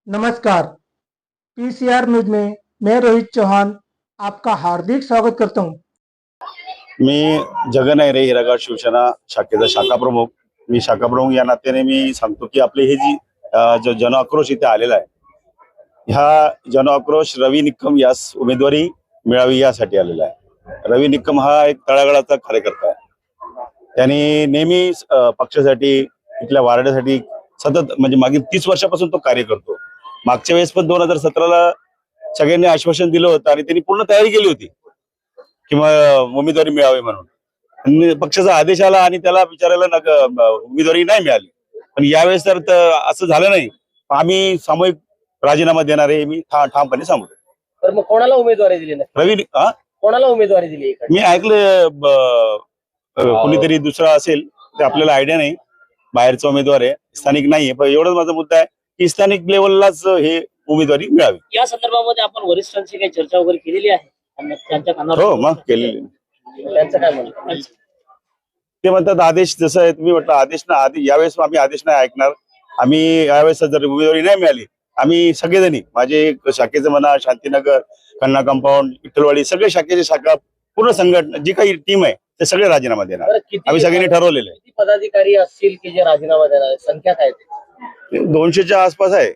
नमस्कार। PCR news में मैं रोहित चौहान आपका हार्दिक स्वागत करता हूं। मी जगन आहे रे हिरागड शिवसेना शाखेचा शाखा प्रमुख। मी शाखा प्रमुख या नात्याने मी सांगतो की आपली हे जी जो जन आक्रोश इथे आलेला आहे, ह्या जन आक्रोश रवी निकम यास उमेदवारी मिळावी यासाठी आलेला आहे। रवी निकम हा एक तळागाळाचा कार्यकर्ता आहे। त्यांनी नेहमी पक्षासाठी इथल्या वार्डासाठी सतत म्हणजे मागील 30 वर्षापासून तो कार्य करतो। मागच्या वेळेस पण 2017ला सगळ्यांनी आश्वासन दिलं होतं आणि त्यांनी पूर्ण तयारी केली होती किंवा उमेदवारी मिळावी म्हणून। आणि पक्षाचा आदेश आला आणि त्याला विचारायला उमेदवारी नाही मिळाली। पण यावेळेस तर असं झालं नाही। आम्ही सामूहिक राजीनामा देणार आहे, मी ठामपणे सांगतो। तर मग कोणाला उमेदवारी दिली नाही? कोणाला उमेदवारी दिली? मी ऐकलं कोणीतरी दुसरा असेल, ते आपल्याला आयडिया नाही। बाहेरचा उमेदवार आहे, स्थानिक नाहीये। पण एवढाच माझा मुद्दा आहे की स्थानिक लेवललाच हे उमेदवारी मिळावी। या संदर्भामध्ये आपण वरिष्ठांशी काही चर्चा वगैरे केलेली आहे? त्यांच्या कानावर हो मग केलेली। त्यांचं काय म्हणणं? ते म्हणतात आदेश जसं आहे, तुम्ही म्हटलं आदेश ना यावेळेस आम्ही आदेश नाही ऐकणार। आम्ही यावेळेस जर उमेदवारी नाही मिळाली, आम्ही सगळेजणी माझे शाखेचं म्हणा, शांतीनगर, खन्ना कंपाऊंड, विठ्ठलवाडी सगळे शाखेचे शाखा पूर्ण संघटना जी काही टीम आहे ते सगळे राजीनामा देणार। आम्ही सगळ्यांनी ठरवलेलं आहे। किती पदाधिकारी असतील की जे राजीनामा देणार? संख्या काय? 200च्या आसपास आहे।